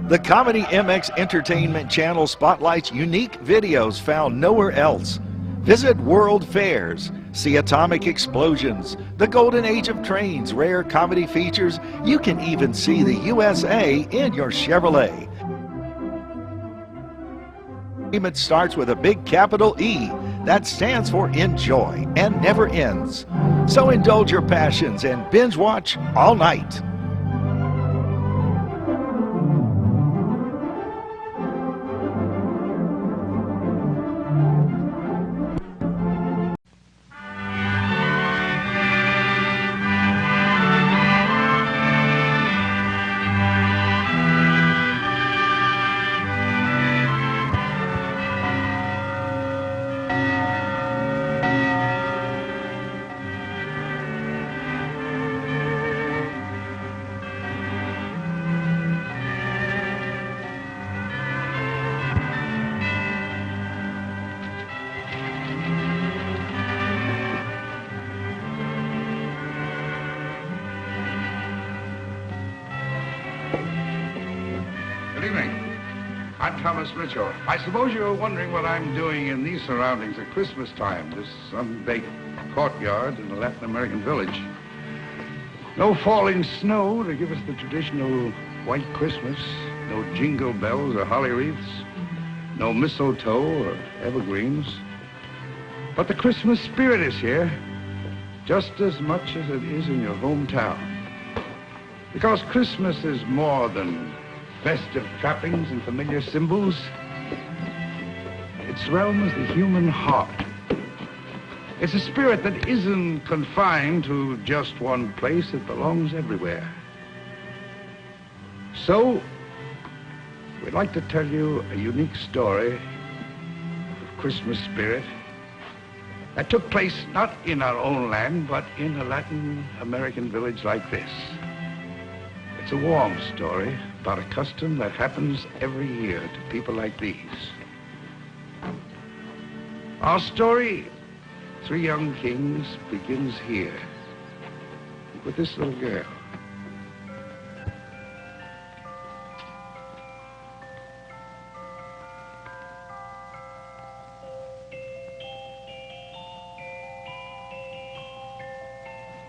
The Comedy MX Entertainment Channel spotlights unique videos found nowhere else. Visit World Fairs, see atomic explosions, the golden age of trains, rare comedy features. You can even see the USA in your Chevrolet. It starts with a big capital E that stands for enjoy and never ends. So indulge your passions and binge watch all night. Good evening. I'm Thomas Mitchell. I suppose you're wondering what I'm doing in these surroundings at Christmas time, this unbaked courtyard in a Latin American village. No falling snow to give us the traditional white Christmas, no jingle bells or holly wreaths, no mistletoe or evergreens. But the Christmas spirit is here, just as much as it is in your hometown. Because Christmas is more than festive trappings and familiar symbols. Its realm is the human heart. It's a spirit that isn't confined to just one place. It belongs everywhere. So, we'd like to tell you a unique story of Christmas spirit that took place not in our own land, but in a Latin American village like this. It's a warm story about a custom that happens every year to people like these. Our story, Three Young Kings, begins here with this little girl.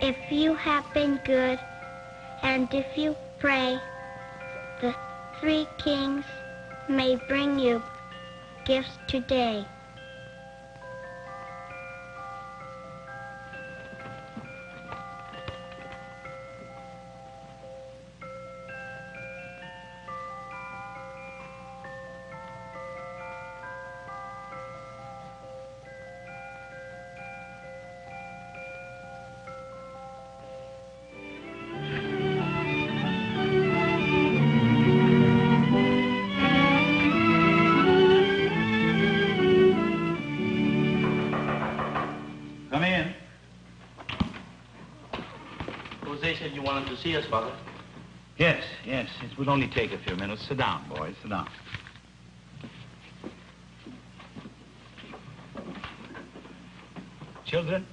If you have been good, and if you pray, the three kings may bring you gifts today. Come in. Jose said you wanted to see us, Father. Yes. It would only take a few minutes. Sit down, boys. Sit down. Children,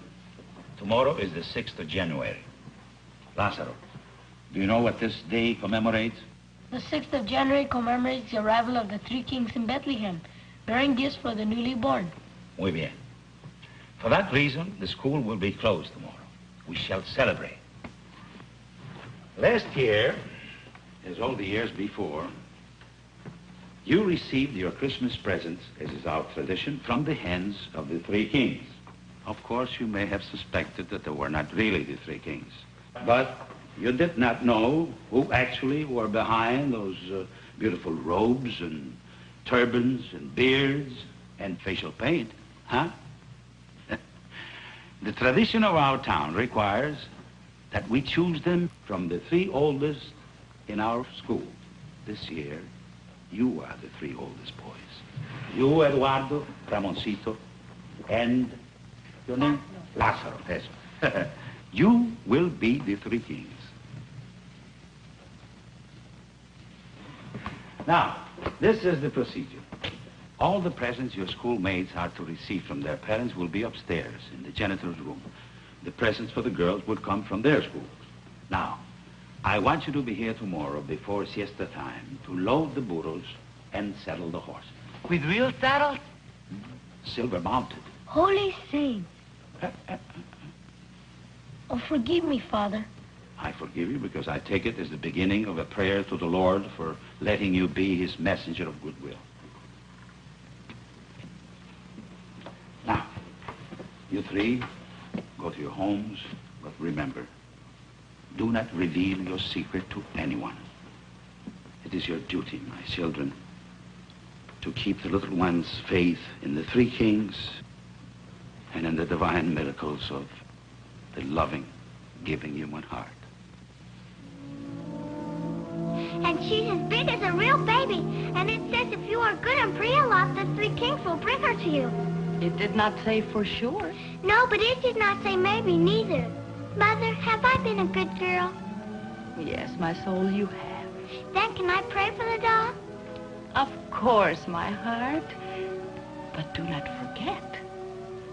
tomorrow is the 6th of January. Lazaro, do you know what this day commemorates? The 6th of January commemorates the arrival of the three kings in Bethlehem, bearing gifts for the newly born. Muy bien. For that reason, the school will be closed tomorrow. We shall celebrate. Last year, as all the years before, you received your Christmas presents, as is our tradition, from the hands of the three kings. Of course, you may have suspected that they were not really the three kings. But you did not know who actually were behind those beautiful robes and turbans and beards and facial paint, huh? The tradition of our town requires that we choose them from the three oldest in our school. This year, you are the three oldest boys. You, Eduardo, Ramoncito, and your name? Lazaro. Yes. You will be the three kings. Now, this is the procedure. All the presents your schoolmates are to receive from their parents will be upstairs in the janitor's room. The presents for the girls will come from their schools. Now, I want you to be here tomorrow before siesta time to load the burros and saddle the horses. With real saddles? Silver mounted. Holy Saints. Oh, forgive me, Father. I forgive you because I take it as the beginning of a prayer to the Lord for letting you be his messenger of goodwill. Now, you three, go to your homes, but remember, do not reveal your secret to anyone. It is your duty, my children, to keep the little one's faith in the three kings and in the divine miracles of the loving, giving human heart. And she's as big as a real baby. And it says if you are good and pray a lot, the three kings will bring her to you. It did not say for sure. No, but it did not say maybe neither. Mother, have I been a good girl? Yes, my soul, you have. Then can I pray for the doll? Of course, my heart. But do not forget,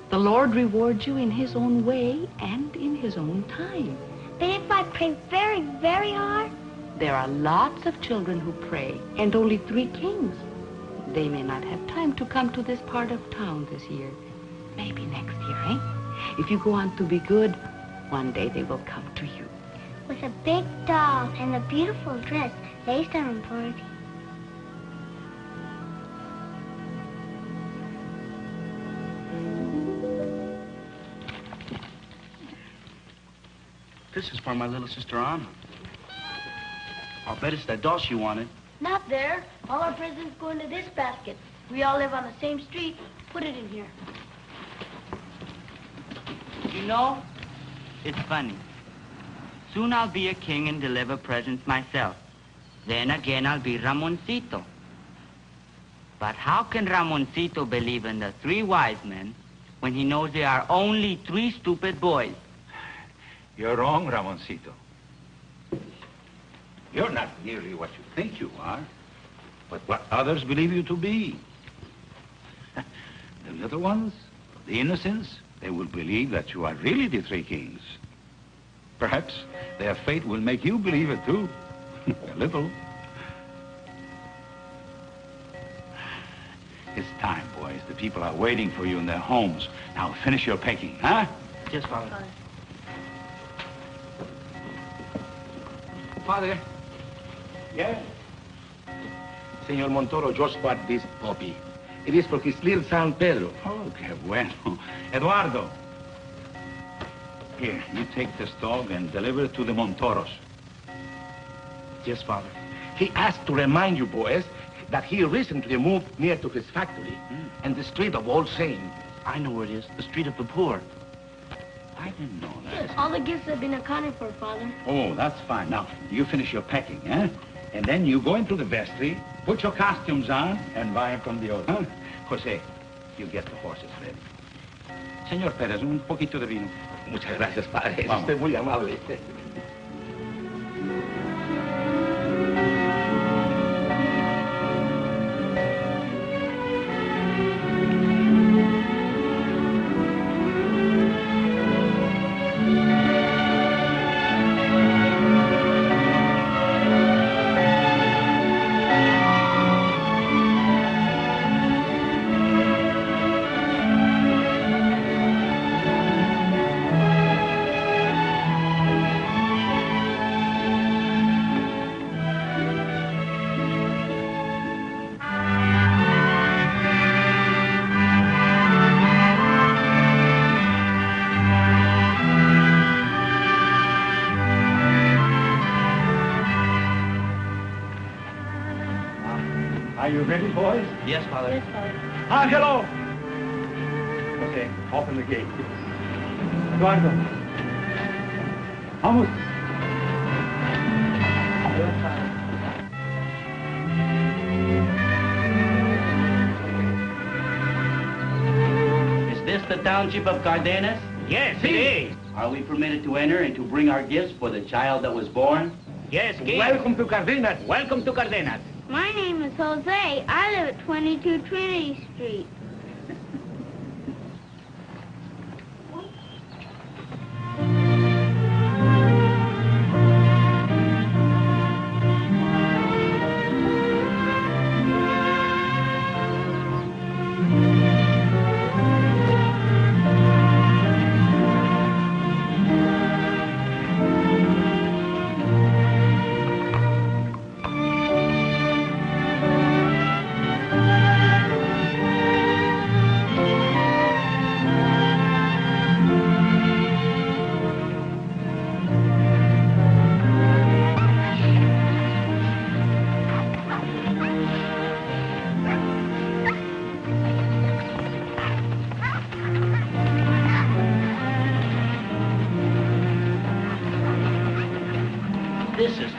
the Lord rewards you in his own way and in his own time. But if I pray very, very hard? There are lots of children who pray, and only three kings. They may not have time to come to this part of town this year. Maybe next year, eh? If you go on to be good, one day they will come to you. With a big doll and a beautiful dress laced and embroidered. This is for my little sister Anna. I'll bet it's that doll she wanted. Not there. All our presents go into this basket. We all live on the same street. Put it in here. You know, it's funny. Soon I'll be a king and deliver presents myself. Then again, I'll be Ramoncito. But how can Ramoncito believe in the three wise men when he knows there are only three stupid boys? You're wrong, Ramoncito. You're not nearly what you think you are, but what others believe you to be. The little ones, the innocents, they will believe that you are really the three kings. Perhaps their fate will make you believe it too. A little. It's time, boys. The people are waiting for you in their homes. Now finish your packing, huh? Yes, Father. Father. Yes. Senor Montoro just bought this puppy. It is for his little son, Pedro. Oh, qué bueno. Eduardo. Here, you take this dog and deliver it to the Montoros. Yes, Father. He asked to remind you, boys, that he recently moved near to his factory and the street of All Saints. I know where it is. The street of the poor. I didn't know that. Yes, all the gifts have been accounted for, Father. Oh, that's fine. Now, you finish your packing, eh? And then you go into the vestry, put your costumes on, and buy from the owner. Huh? Jose, you get the horses ready. Señor Pérez, un poquito de vino. Muchas gracias, Padre. Es Vamos. usted muy amable. Are you ready, boys? Yes, Father. Yes, Father. Angelo! Jose, open the gate. Eduardo. Vamos. Is this the township of Cardenas? Yes, it is. Are we permitted to enter and to bring our gifts for the child that was born? Yes, welcome to Cardenas. Welcome to Cardenas. My name is Jose. I live at 22 Trinity Street.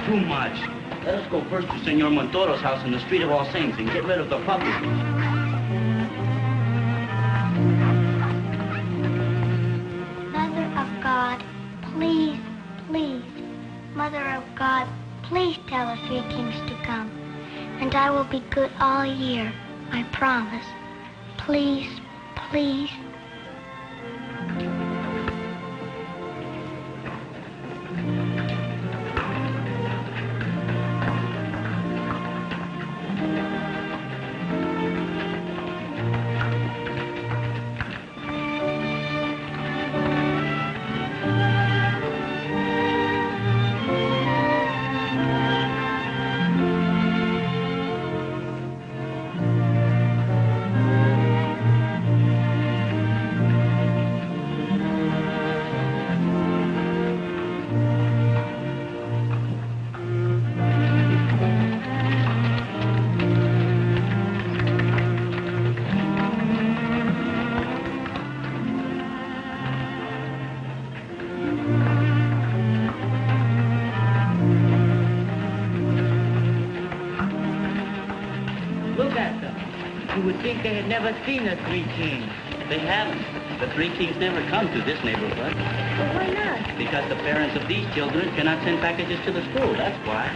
too much. Let us go first to Senor Montoro's house in the Street of All Saints and get rid of the puppy. Mother of God, please, please, Mother of God, please tell the three kings to come. And I will be good all year, I promise. Please, please. Look at them. You would think they had never seen the three kings. They haven't. The three kings never come to this neighborhood. But why not? Because the parents of these children cannot send packages to the school, that's why.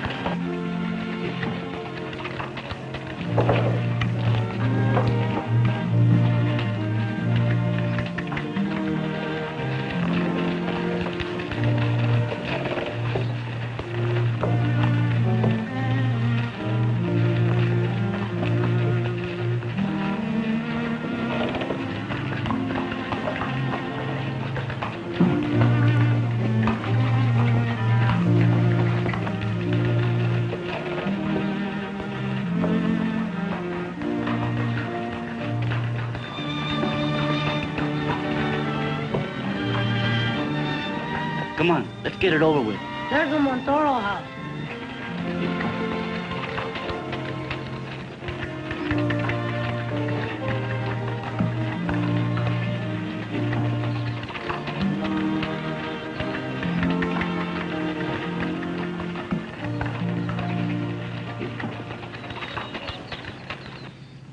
Come on, let's get it over with. There's the Montoro house.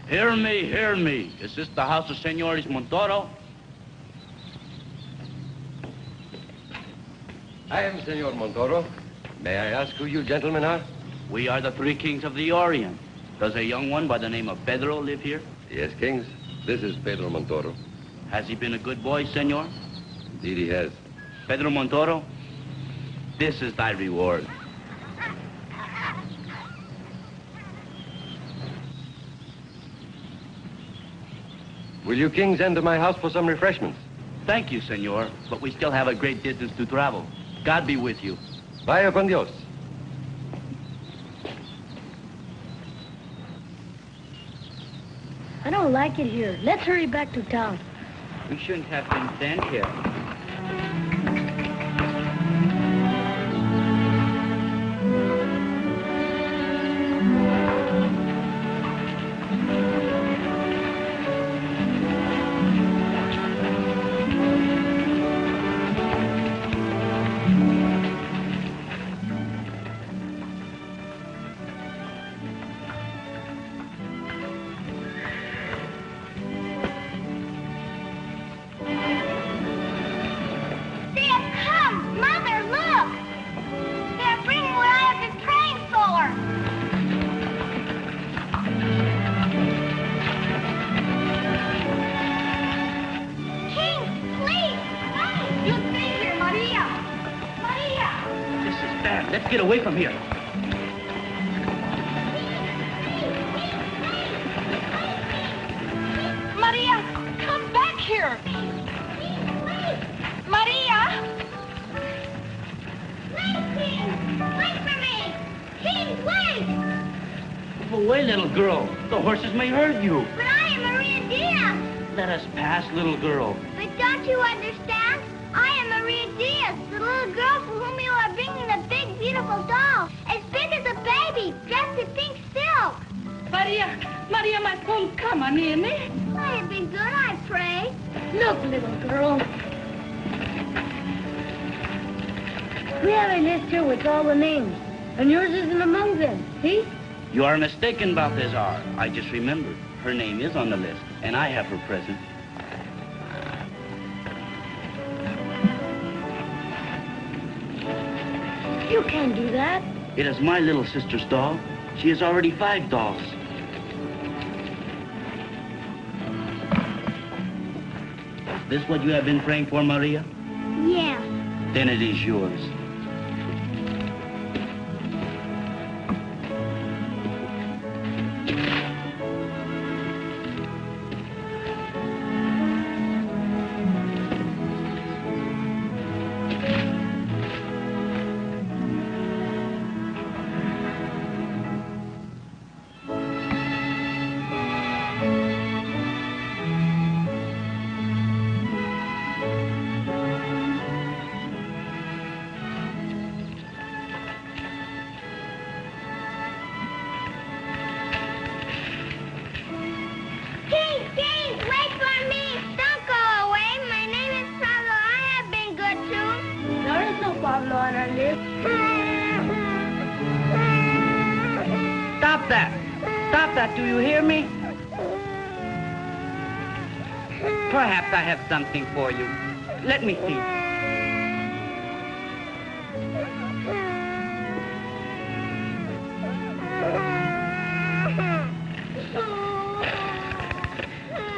Hear me, hear me. Is this the house of Senores Montoro? I am Senor Montoro. May I ask who you gentlemen are? We are the three kings of the Orient. Does a young one by the name of Pedro live here? Yes, kings. This is Pedro Montoro. Has he been a good boy, senor? Indeed he has. Pedro Montoro, this is thy reward. Will you kings enter my house for some refreshments? Thank you, senor, but we still have a great distance to travel. God be with you. Vaya con Dios. I don't like it here. Let's hurry back to town. We shouldn't have been sent here. Let's get away from here. Maria, come back here. Maria! Wait for me! King, wait! Move away, little girl. The horses may hurt you. But I am Maria Diaz. Let us pass, little girl. But don't you understand? I am Maria Diaz, the little girl for whom you are bringing the big, beautiful doll. As big as a baby, dressed in pink silk. Maria, my son, come on near me. I have been good, I pray. Look, little girl. We have a list here with all the names. And yours isn't among them, see? You are mistaken, Balthazar. I just remembered. Her name is on the list, and I have her present. You can't do that. It is my little sister's doll. She has already 5 dolls. Is this what you have been praying for, Maria? Yes. Then it is yours. King, wait for me. Don't go away. My name is Pablo. I have been good too. There is no Pablo on our list. Stop that! Stop that, do you hear me? Perhaps I have something for you. Let me see.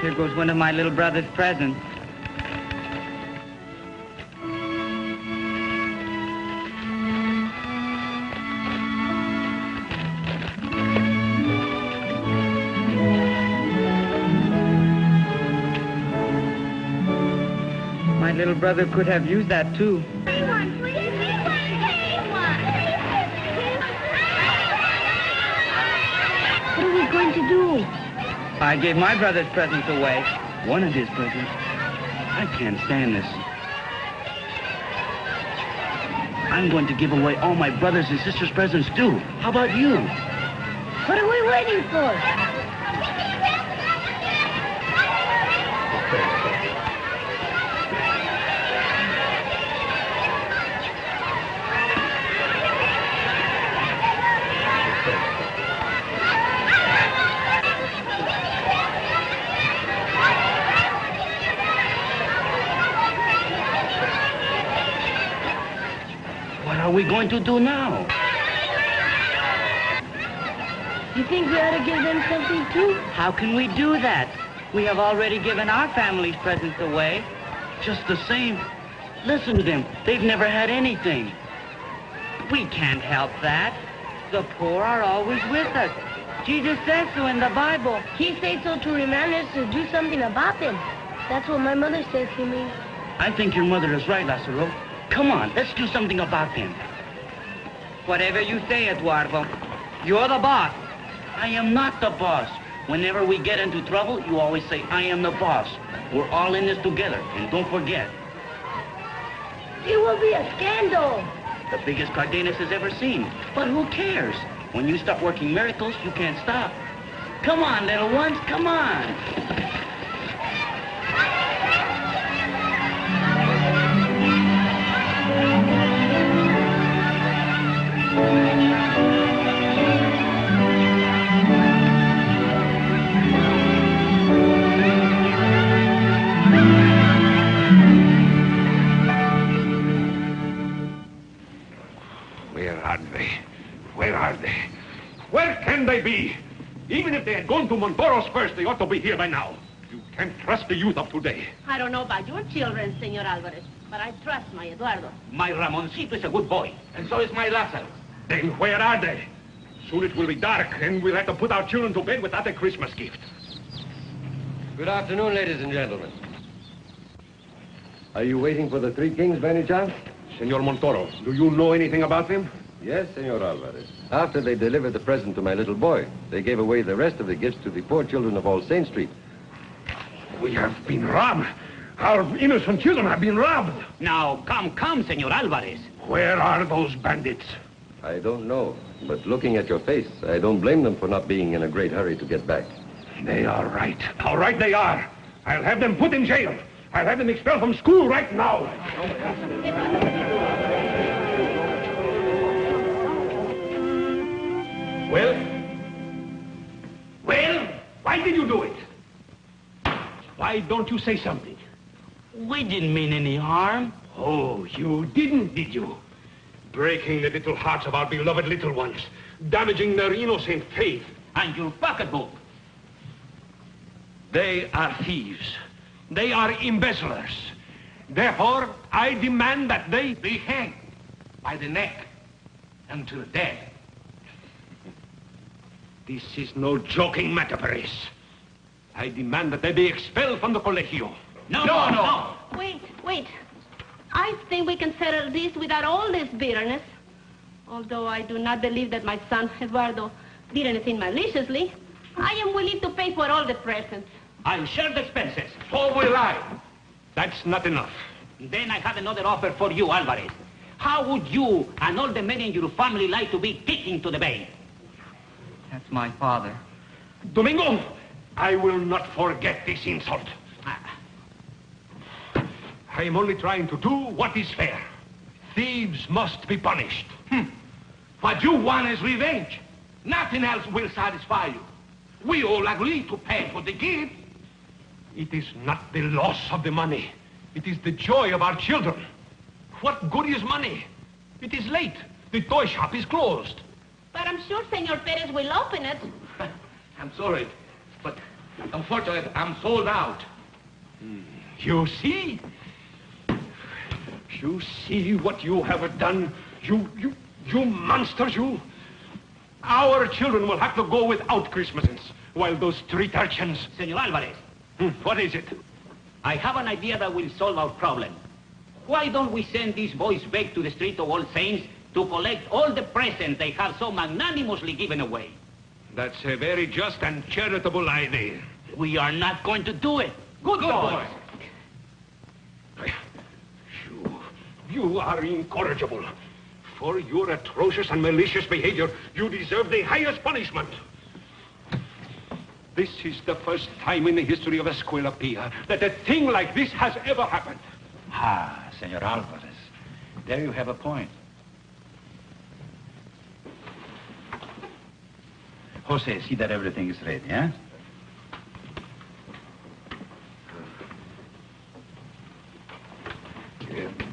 Here goes one of my little brother's presents. My little brother could have used that too. What are we going to do? I gave my brother's presents away. One of his presents. I can't stand this. I'm going to give away all my brothers and sisters' presents too. How about you? What are we waiting for? What are we going to do now? You think we ought to give them something too? How can we do that? We have already given our family's presents away. Just the same. Listen to them. They've never had anything. We can't help that. The poor are always with us. Jesus says so in the Bible. He says so to remind us to do something about them. That's what my mother says to me. I think your mother is right, Lazaro. Come on, let's do something about them. Whatever you say, Eduardo. You're the boss. I am not the boss. Whenever we get into trouble, you always say, I am the boss. We're all in this together, and don't forget. It will be a scandal. The biggest Cardenas has ever seen. But who cares? When you start working miracles, you can't stop. Come on, little ones, come on. Where are they? Where are they? Where can they be? Even if they had gone to Montoros first, they ought to be here by now. You can't trust the youth of today. I don't know about your children, Senor Alvarez, but I trust my Eduardo. My Ramoncito is a good boy, and so is my Lazaro. Then where are they? Soon it will be dark, and we'll have to put our children to bed without a Christmas gift. Good afternoon, ladies and gentlemen. Are you waiting for the Three Kings by any chance? Senor Montoro, do you know anything about them? Yes, Senor Alvarez. After they delivered the present to my little boy, they gave away the rest of the gifts to the poor children of All Saint Street. We have been robbed. Our innocent children have been robbed. Now, come, Senor Alvarez. Where are those bandits? I don't know, but looking at your face, I don't blame them for not being in a great hurry to get back. They are right. All right, they are. I'll have them put in jail. I'll have them expelled from school right now. Well? Well? Why did you do it? Why don't you say something? We didn't mean any harm. Oh, you didn't, did you? Breaking the little hearts of our beloved little ones, damaging their innocent faith. And your pocketbook. They are thieves. They are embezzlers. Therefore, I demand that they be hanged by the neck until dead. This is no joking matter, Perez. I demand that they be expelled from the Colegio. No. Wait. I think we can settle this without all this bitterness. Although I do not believe that my son, Eduardo, did anything maliciously, I am willing to pay for all the presents. I'll share the expenses. So will I. That's not enough. Then I have another offer for you, Alvarez. How would you and all the men in your family like to be kicking to the bay? That's my father. Domingo, I will not forget this insult. I am only trying to do what is fair. Thieves must be punished. What you want is revenge. Nothing else will satisfy you. We all agree to pay for the gift. It is not the loss of the money. It is the joy of our children. What good is money? It is late. The toy shop is closed. But I'm sure Senor Perez will open it. I'm sorry, but unfortunately, I'm sold out. You see? You see what you have done? You monsters, you. Our children will have to go without Christmases, while those street urchins... Senor Alvarez. What is it? I have an idea that will solve our problem. Why don't we send these boys back to the Street of All Saints to collect all the presents they have so magnanimously given away? That's a very just and charitable idea. We are not going to do it. Good boys. You are incorrigible. For your atrocious and malicious behavior, you deserve the highest punishment. This is the first time in the history of Escuela Pia that a thing like this has ever happened. Ah, Senor Alvarez, there you have a point. Jose, see that everything is ready, eh?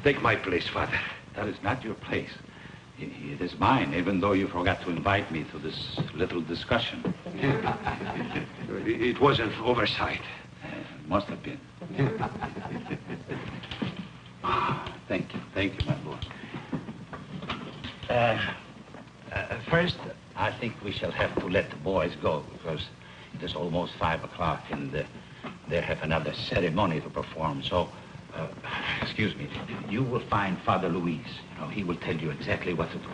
Take my place, Father. That is not your place. It is mine, even though you forgot to invite me to this little discussion. It was an oversight. Must have been. Thank you, my boy. First, I think we shall have to let the boys go, because it is almost 5 o'clock, and they have another ceremony to perform. So, excuse me, you will find Father Luis. You know, he will tell you exactly what to do.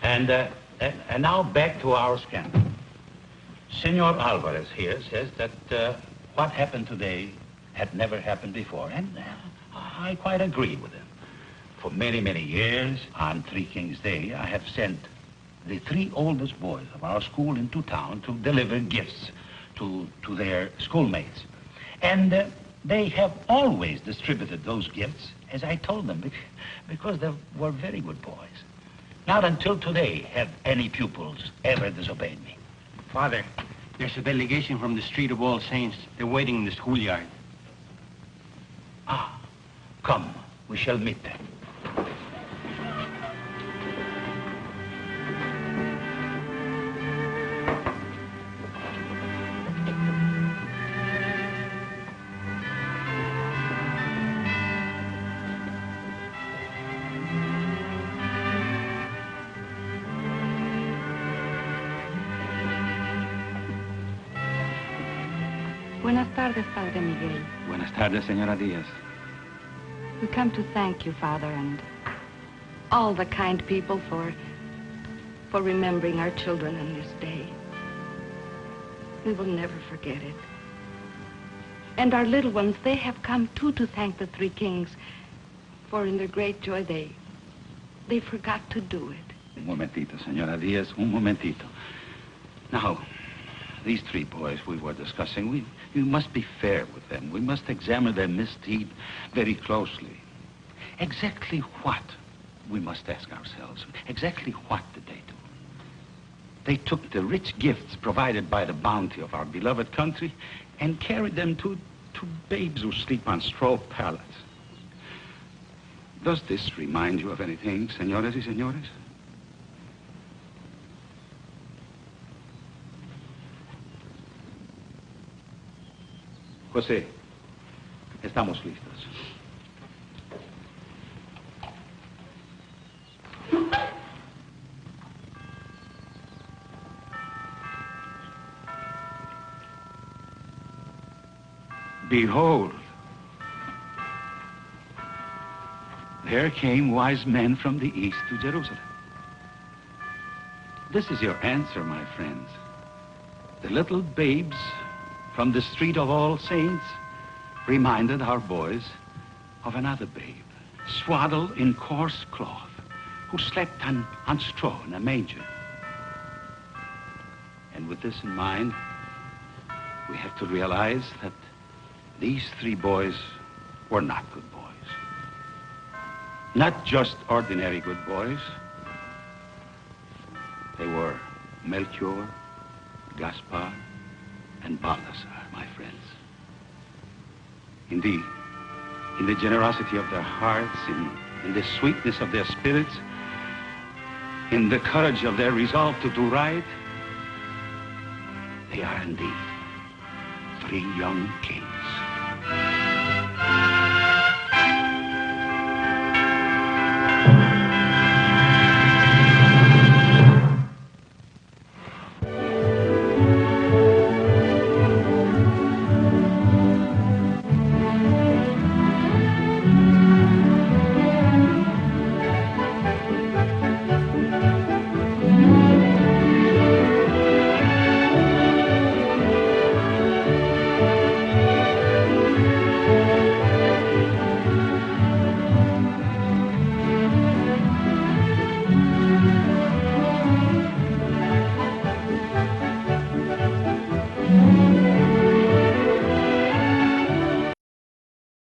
And now back to our scandal. Senor Alvarez here says that what happened today had never happened before, and I quite agree with him. For many, many years, on Three Kings Day, I have sent the 3 oldest boys of our school into town to deliver gifts to their schoolmates. And they have always distributed those gifts, as I told them, because they were very good boys. Not until today have any pupils ever disobeyed me. Father, there's a delegation from the Street of All Saints. They're waiting in the schoolyard. Ah, come, we shall meet them. Buenas tardes, Padre Miguel. Buenas tardes, Señora Díaz. We come to thank you, Father, and all the kind people for remembering our children on this day. We will never forget it. And our little ones, they have come too to thank the 3 kings, for in their great joy they forgot to do it. Un momentito, Señora Díaz, un momentito. Now, these 3 boys we were discussing, we must be fair with them. We must examine their misdeed very closely. Exactly what, we must ask ourselves, exactly what did they do? They took the rich gifts provided by the bounty of our beloved country and carried them to babes who sleep on straw pallets. Does this remind you of anything, señores y señores? José, estamos listos. Behold, there came wise men from the east to Jerusalem. This is your answer, my friends. The little babes from the street of All Saints reminded our boys of another babe, swaddled in coarse cloth, who slept on straw in a manger. And with this in mind, we have to realize that these three boys were not good boys. Not just ordinary good boys. They were Melchior, Gaspar, and Balthasar, my friends. Indeed, in the generosity of their hearts, in the sweetness of their spirits, in the courage of their resolve to do right, they are indeed three young kings.